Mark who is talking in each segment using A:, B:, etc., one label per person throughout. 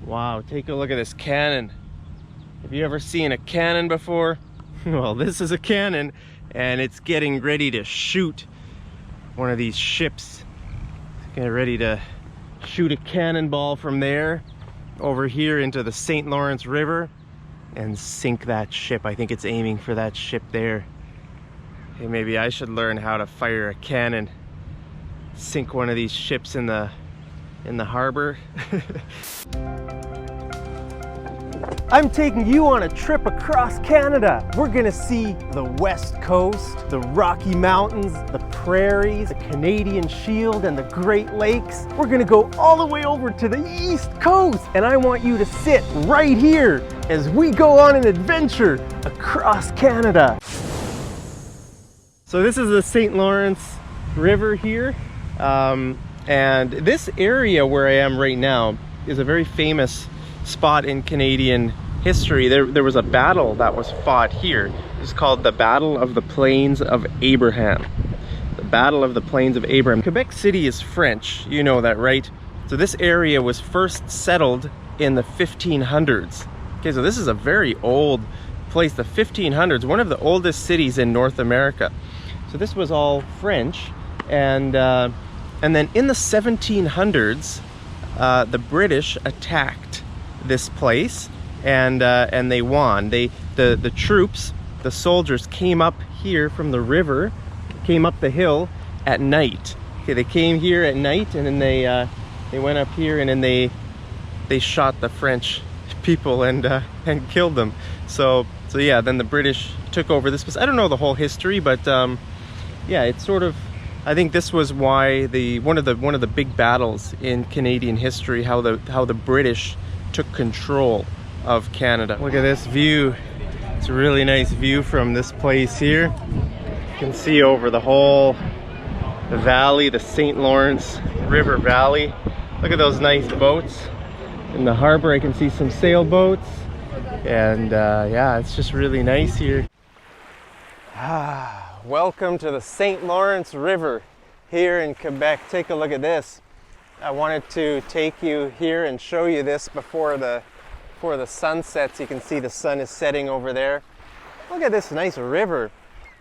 A: Wow, take a look at this cannon. Have you ever seen a cannon before? Well, this is a cannon, and it's getting ready to shoot one of these ships. It's getting ready to shoot a cannonball from there over here into the St. Lawrence River and sink that ship. I think it's aiming for that ship there. Hey, maybe I should learn how to fire a cannon, sink one of these ships in the harbor. I'm taking you on a trip across Canada. We're gonna see the West Coast, the Rocky Mountains, the prairies, the Canadian Shield, and the Great Lakes. We're gonna go all the way over to the East Coast, and I want you to sit right here as we go on an adventure across Canada. So this is the St. Lawrence River here, and this area where I am right now is a very famous spot in Canadian history. There was a battle that was fought here. It's called the Battle of the Plains of Abraham. The Battle of the Plains of Abraham. Quebec City is French, you know that, right? So this area was first settled in the 1500s. Okay, so this is a very old place, the 1500s, one of the oldest cities in North America. So this was all French, and then in the 1700s, the British attacked this place, and they won. The troops, the soldiers, came up here from the river, came up the hill at night. Okay, they came here at night, and then they went up here, and then they shot the French people and killed them. So yeah, then the British took over this place. I don't know the whole history, but yeah, it's sort of, I think this was why one of the big battles in Canadian history, how the British took control of Canada. Look at this view. It's a really nice view from this place here. You can see over the whole valley, the St. Lawrence River Valley. Look at those nice boats. In the harbor I can see some sailboats, and yeah, it's just really nice here. Welcome to the St. Lawrence River here in Quebec. Take a look at this. I wanted to take you here and show you this before the sun sets. You can see the sun is setting over there. Look at this nice river.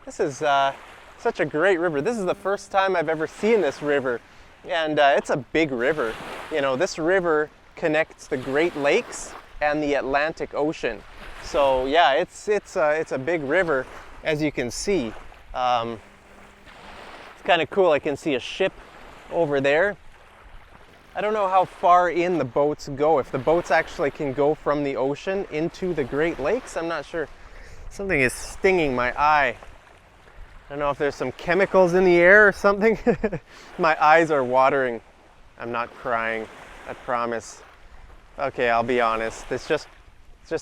A: This is such a great river. This is the first time I've ever seen this river, and it's a big river. You know, this river connects the Great Lakes and the Atlantic Ocean. So yeah, it's a big river, as you can see. It's kind of cool. I can see a ship over there. I don't know how far in the boats go, if the boats actually can go from the ocean into the Great Lakes. I'm not sure. Something is stinging my eye. I don't know if there's some chemicals in the air or something. My eyes are watering. I'm not crying, I promise. Okay, I'll be honest. It's just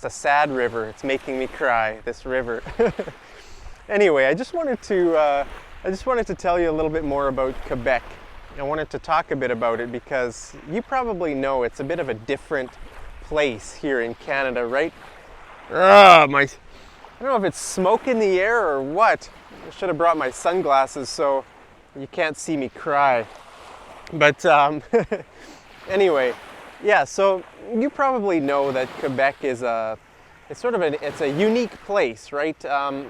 A: a sad river. It's making me cry, this river. Anyway, I just wanted to tell you a little bit more about Quebec. I wanted to talk a bit about it because you probably know it's a bit of a different place here in Canada, right? I don't know if it's smoke in the air or what. I should have brought my sunglasses so you can't see me cry. But anyway, yeah, so you probably know that Quebec is it's a unique place, right?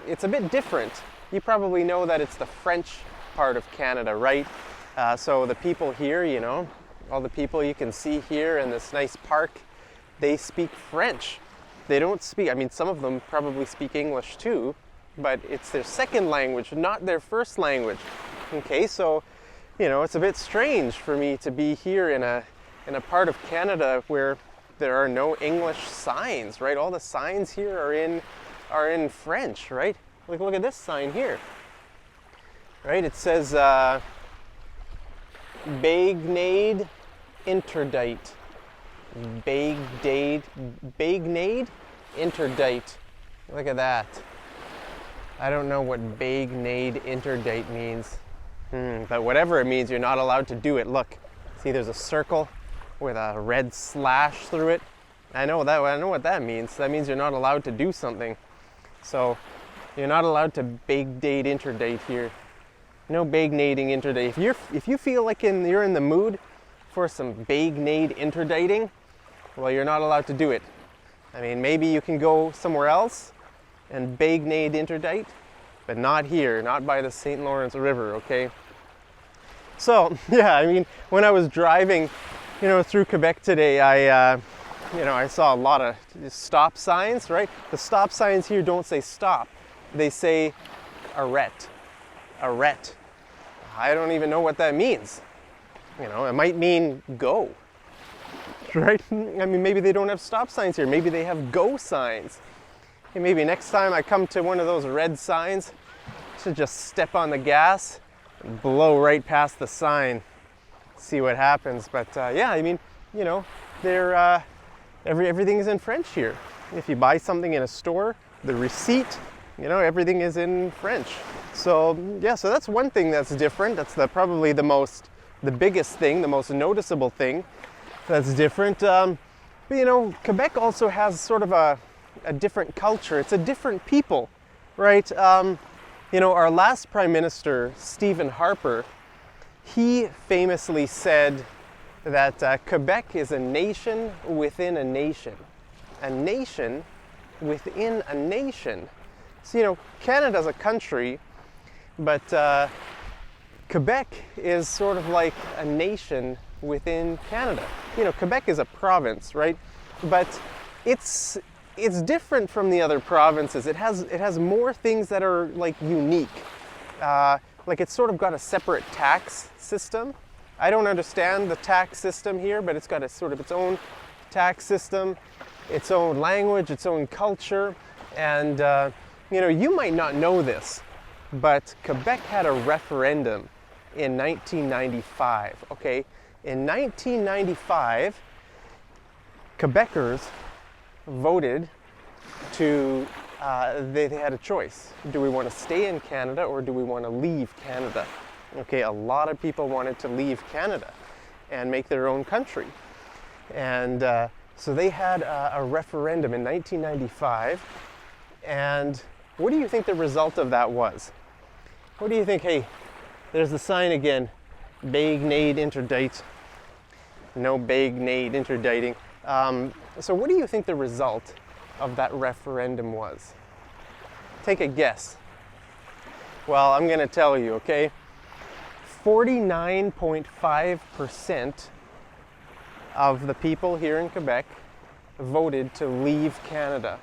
A: It's a bit different. You probably know that it's the French part of Canada, right? So the people here, you know, all the people you can see here in this nice park, they speak French. They don't speak, I mean, some of them probably speak English too, but it's their second language, not their first language. Okay, so, you know, it's a bit strange for me to be here in a part of Canada where there are no English signs, right? All the signs here are in French, right? Look at this sign here, right? It says Baignade Interdite. Baignade Interdite. Look at that. I don't know what Baignade Interdite means. But whatever it means, you're not allowed to do it. Look, see, there's a circle with a red slash through it. I know what that means. That means you're not allowed to do something. So you're not allowed to Baignade Interdite here. No Baignating interdite. If you feel like you're in the mood for some Baignade interdating, Well, you're not allowed to do it. I mean, maybe you can go somewhere else and bagnade interdict, but not here, not by the St. Lawrence River, okay? So, yeah, I mean, when I was driving, through Quebec today, I saw a lot of stop signs, right? The stop signs here don't say stop. They say arrête, arrête. I don't even know what that means. It might mean go, right? I mean, maybe they don't have stop signs here. Maybe they have go signs. And maybe next time I come to one of those red signs, I should just step on the gas and blow right past the sign, see what happens. But yeah, I mean, everything is in French here. If you buy something in a store, the receipt, everything is in French. So yeah, so that's one thing that's different. That's probably the biggest thing, the most noticeable thing that's different. But Quebec also has sort of a different culture. It's a different people, right? Our last Prime Minister, Stephen Harper, he famously said that Quebec is a nation within a nation. A nation within a nation. So, Canada's a country, but Quebec is sort of like a nation within Canada. Quebec is a province, right? But it's different from the other provinces. It has more things that are like unique. Like it's sort of got a separate tax system. I don't understand the tax system here, but it's got a sort of its own tax system, its own language, its own culture. And you might not know this, but Quebec had a referendum in 1995, okay? In 1995, Quebecers voted to, they had a choice. Do we want to stay in Canada or do we want to leave Canada? Okay, a lot of people wanted to leave Canada and make their own country. And so they had a referendum in 1995. And what do you think the result of that was? What do you think? Hey, there's the sign again, bagnade interdict. No bagnade interdicting. So what do you think the result of that referendum was? Take a guess. Well, I'm going to tell you, okay? 49.5% of the people here in Quebec voted to leave Canada.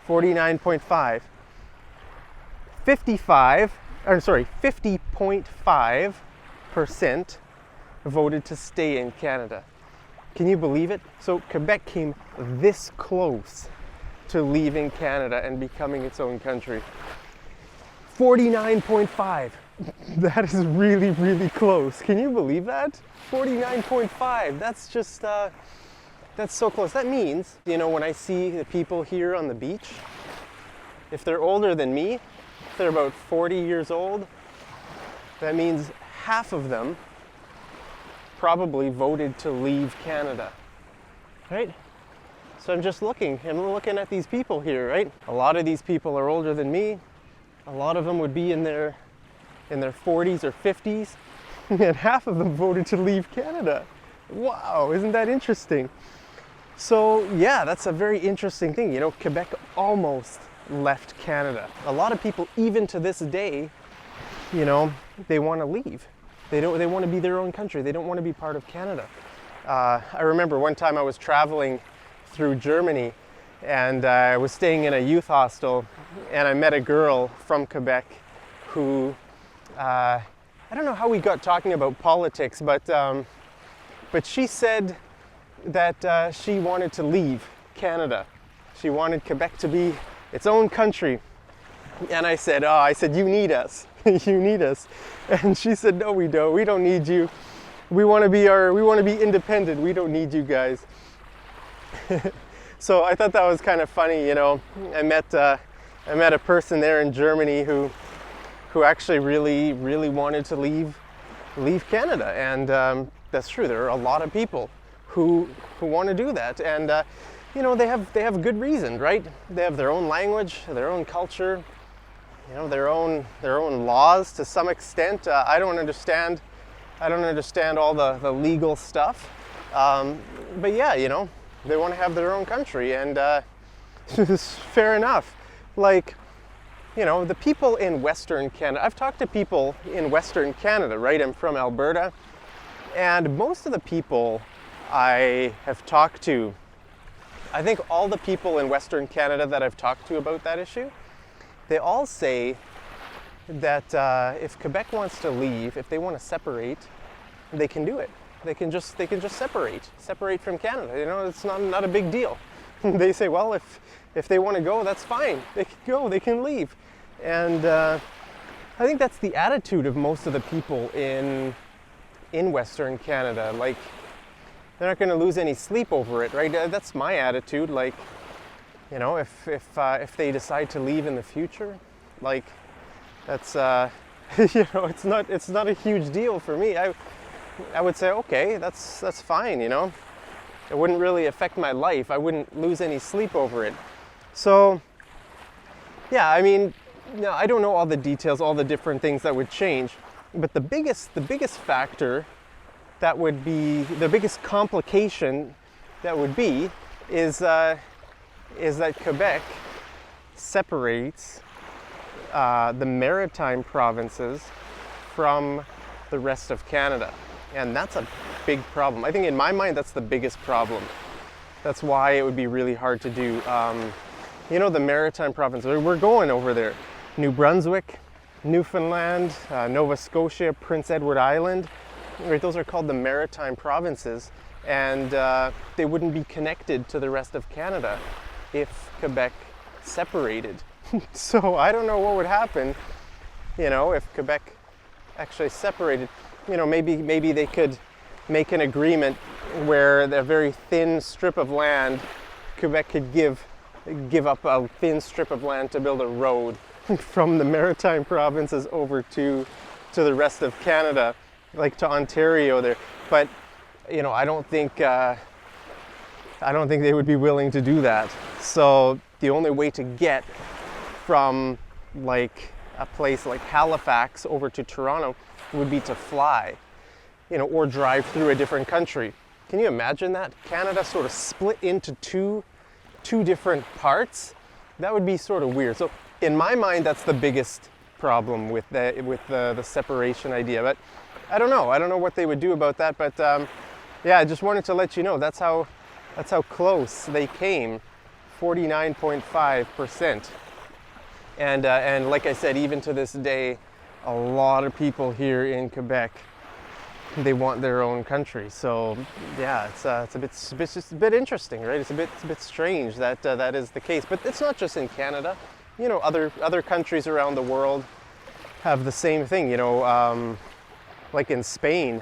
A: 49.5. 50.5% voted to stay in Canada. Can you believe it? So Quebec came this close to leaving Canada and becoming its own country. 49.5. That is really, really close. Can you believe that? 49.5. That's just, that's so close. That means, when I see the people here on the beach, if they're older than me, if they're about 40 years old, that means half of them probably voted to leave Canada, right? So I'm looking at these people here, right? A lot of these people are older than me. A lot of them would be in their 40s or 50s, and half of them voted to leave Canada. Wow, isn't that interesting? So yeah, that's a very interesting thing. Quebec almost left Canada. A lot of people, even to this day, they want to leave. They want to be their own country. They don't want to be part of Canada. I remember one time I was traveling through Germany, and I was staying in a youth hostel, and I met a girl from Quebec who, I don't know how we got talking about politics, but she said that she wanted to leave Canada. She wanted Quebec to be its own country. And I said, you need us. You need us. And she said, no, we don't. We don't need you. We want to be independent. We don't need you guys. So I thought that was kind of funny, I met a person there in Germany who actually really, really wanted to leave Canada. And that's true. There are a lot of people who want to do that. And they have good reason, right? They have their own language, their own culture, their own laws to some extent. I don't understand all the legal stuff. But yeah, They want to have their own country, and it's fair enough. Like, you know, the people in Western Canada, I've talked to people in Western Canada, right? I'm from Alberta, and most of the people I have talked to, I think all the people in Western Canada that I've talked to about that issue, they all say that if Quebec wants to leave, if they want to separate, they can do it. They can just separate from Canada. You know, it's not a big deal. They say, well, if they want to go, that's fine. They can go. They can leave. And I think that's the attitude of most of the people in Western Canada. Like, they're not going to lose any sleep over it, right? That's my attitude. Like, you know, if they decide to leave in the future, like, that's you know, it's not a huge deal for me. I would say, okay, that's fine, you know. It wouldn't really affect my life. I wouldn't lose any sleep over it. So, yeah, I mean, no, I don't know all the details, all the different things that would change, but the biggest factor that would be, the biggest complication that would be is that Quebec separates the maritime provinces from the rest of Canada. And that's a big problem. I think in my mind, that's the biggest problem. That's why it would be really hard to do. You know, the maritime provinces, we're going over there. New Brunswick, Newfoundland, Nova Scotia, Prince Edward Island, right? Those are called the maritime provinces. And they wouldn't be connected to the rest of Canada if Quebec separated. So I don't know what would happen, you know, if Quebec actually separated. You know, maybe they could make an agreement where a very thin strip of land, Quebec could give up a thin strip of land to build a road from the maritime provinces over to the rest of Canada, like to Ontario there. But you know, I don't think they would be willing to do that. So the only way to get from like a place like Halifax over to Toronto would be to fly, you know, or drive through a different country. Can you imagine that? Canada sort of split into two different parts? That would be sort of weird. So in my mind, that's the biggest problem with the separation idea. But I don't know what they would do about that. But yeah, I just wanted to let you know that's how close they came, 49.5%. And like I said, even to this day, a lot of people here in Quebec, they want their own country. So yeah, it's a bit interesting, right? It's a bit strange that that is the case. But it's not just in Canada. You know, other countries around the world have the same thing. You know, like in Spain,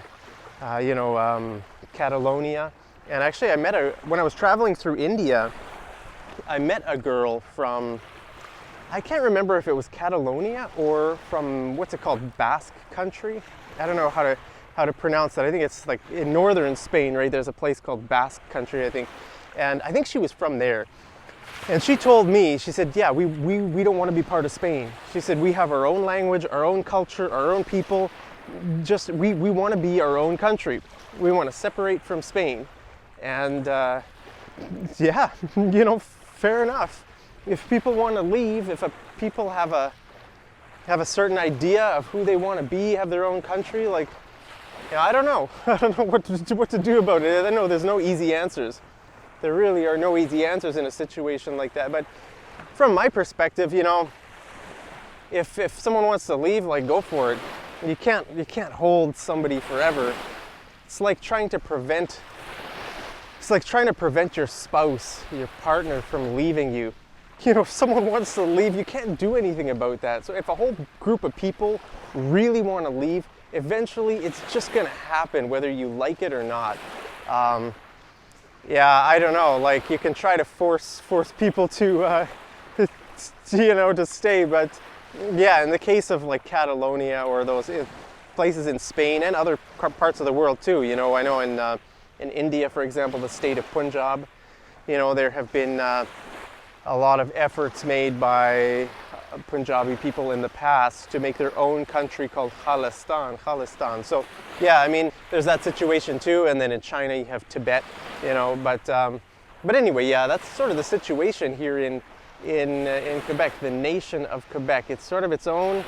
A: you know, Catalonia. And actually, when I was traveling through India, I met a girl from, I can't remember if it was Catalonia or from, what's it called, Basque country? I don't know how to pronounce that. I think it's like in northern Spain, right? There's a place called Basque country, I think. And I think she was from there. And she told me, she said, yeah, we don't want to be part of Spain. She said, we have our own language, our own culture, our own people. Just, we want to be our own country. We want to separate from Spain. And yeah, you know, fair enough. If people want to leave, if people have a certain idea of who they want to be, have their own country, like, yeah, I don't know. I don't know what to do about it. I know there's no easy answers. There really are no easy answers in a situation like that. But from my perspective, you know, if someone wants to leave, like, go for it. You can't hold somebody forever. It's like trying to prevent your spouse, your partner, from leaving you. You know, if someone wants to leave, you can't do anything about that. So if a whole group of people really want to leave, eventually it's just going to happen whether you like it or not. Yeah, I don't know. Like, you can try to force people to, you know, to stay. But yeah, in the case of like Catalonia or those places in Spain and other parts of the world too, you know, I know in India, for example, the state of Punjab, you know, there have been a lot of efforts made by Punjabi people in the past to make their own country called Khalistan. So yeah, I mean, there's that situation too. And then in China you have Tibet, you know, but But anyway, yeah, that's sort of the situation here in Quebec, the nation of Quebec. It's sort of its own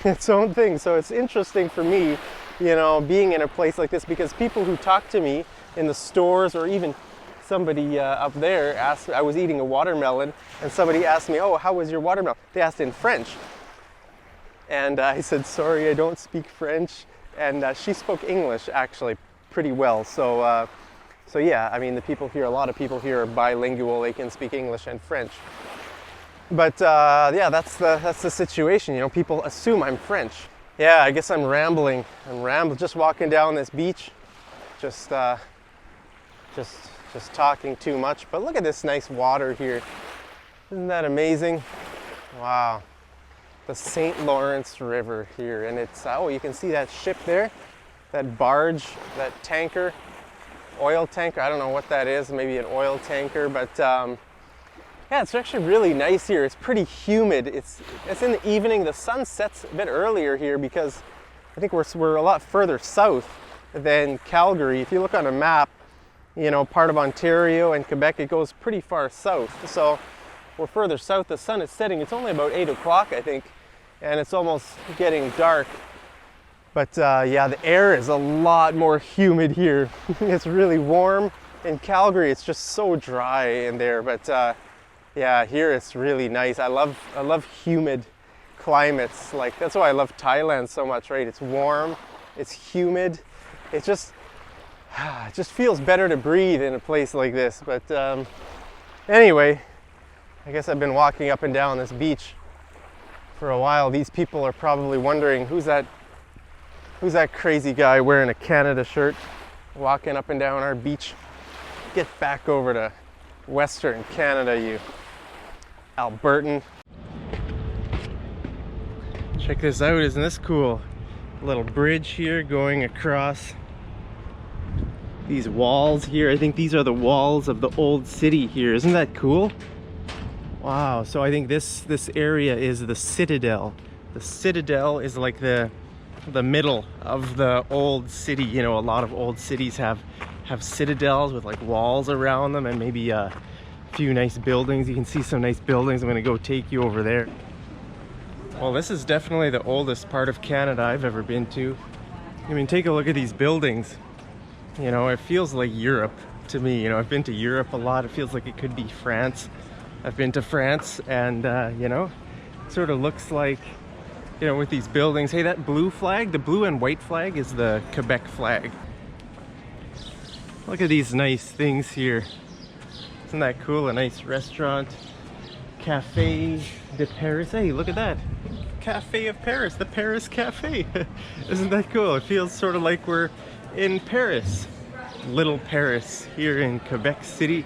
A: thing. So it's interesting for me, you know, being in a place like this, because people who talk to me in the stores, or even somebody up there asked, I was eating a watermelon, and somebody asked me, "Oh, how was your watermelon?" They asked in French, and I said, "Sorry, I don't speak French." And she spoke English actually pretty well. So yeah, I mean, the people here, a lot of people here are bilingual. They can speak English and French. But yeah, that's the situation. You know, people assume I'm French. Yeah, I guess I'm rambling. Just walking down this beach, just talking too much. But look at this nice water here. Isn't that amazing? Wow. The St. Lawrence River here, and it's, oh, you can see that ship there, that barge, that tanker, oil tanker. I don't know what that is, maybe an oil tanker, but yeah, it's actually really nice here. It's pretty humid. It's in the evening. The sun sets a bit earlier here because I think we're a lot further south than Calgary. If you look on a map, you know, part of Ontario and Quebec, it goes pretty far south. So we're further south. The sun is setting. It's only about 8 o'clock, I think, and it's almost getting dark. But yeah, the air is a lot more humid here. It's really warm. In Calgary, it's just so dry in there. But yeah, here it's really nice. I love humid climates. Like, that's why I love Thailand so much, right? It's warm, it's humid. It just feels better to breathe in a place like this. But anyway, I guess I've been walking up and down this beach for a while. These people are probably wondering, who's that crazy guy wearing a Canada shirt walking up and down our beach? Get back over to Western Canada, you Albertan. Check this out, isn't this cool? A little bridge here going across these walls here. I think these are the walls of the old city here. Isn't that cool? Wow, so I think this area is the Citadel. The Citadel is like the middle of the old city. You know, a lot of old cities have citadels with like walls around them, and maybe a few nice buildings. You can see some nice buildings. I'm gonna go take you over there. Well, this is definitely the oldest part of Canada I've ever been to. I mean, take a look at these buildings. You know, it feels like Europe to me. You know, I've been to Europe a lot. It feels like it could be France. I've been to France, and you know, it sort of looks like, you know, with these buildings. Hey, that blue flag, the blue and white flag, is the Quebec flag. Look at these nice things here. Isn't that cool? A nice restaurant. Café de Paris. Hey, look at that. Café of Paris, the Paris Cafe. Isn't that cool? It feels sort of like we're in Paris. Little Paris here in Quebec City.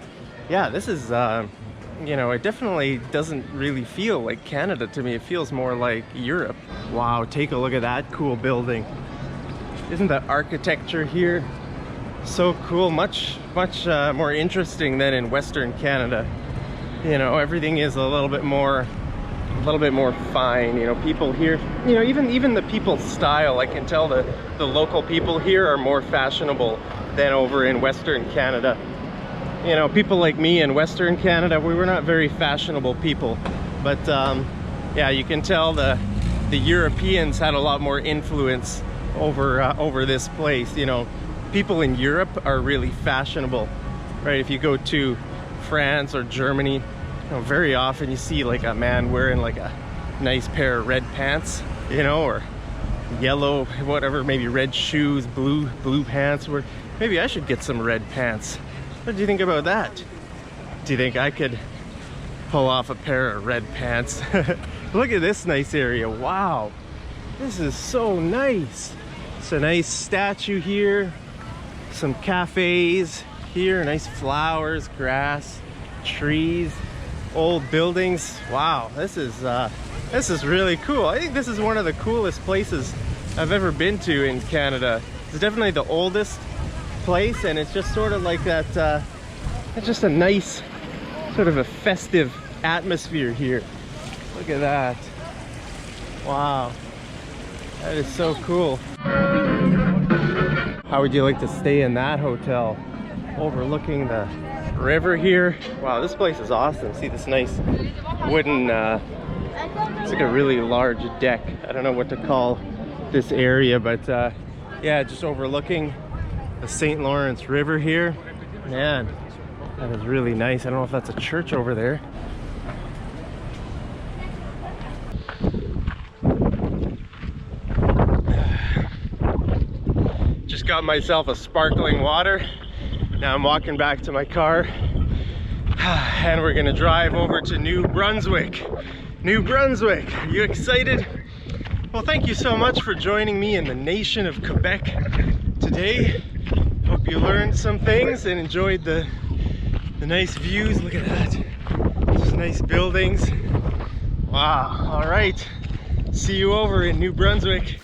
A: Yeah, this is, you know, it definitely doesn't really feel like Canada to me. It feels more like Europe. Wow, take a look at that cool building. Isn't the architecture here so cool? Much more interesting than in Western Canada. You know, everything is a little bit more fine. You know, people here, you know, even the people's style, I can tell the local people here are more fashionable than over in Western Canada. You know, people like me in Western Canada, we were not very fashionable people. But yeah, you can tell the Europeans had a lot more influence over this place. You know, people in Europe are really fashionable, right? If you go to France or Germany, you know, very often you see like a man wearing like a nice pair of red pants, you know, or yellow, whatever, maybe red shoes, blue pants. Or maybe I should get some red pants. What do you think about that? Do you think I could pull off a pair of red pants? Look at this nice area. Wow, this is so nice. It's a nice statue here, some cafes here, nice flowers, grass, trees, old buildings. Wow, this is really cool. I think this is one of the coolest places I've ever been to in Canada. It's definitely the oldest place, and it's just sort of like that, it's just a nice sort of a festive atmosphere here. Look at that. Wow, that is so cool. How would you like to stay in that hotel overlooking the river here. Wow, this place is awesome. See this nice wooden, it's like a really large deck. I don't know what to call this area, but yeah, just overlooking the St. Lawrence River here. Man, that is really nice. I don't know if that's a church over there. Just got myself a sparkling water. Now I'm walking back to my car and we're gonna drive over to New Brunswick. New Brunswick, are you excited? Well, thank you so much for joining me in the nation of Quebec today. Hope you learned some things and enjoyed the nice views. Look at that, just nice buildings. Wow, all right, see you over in New Brunswick.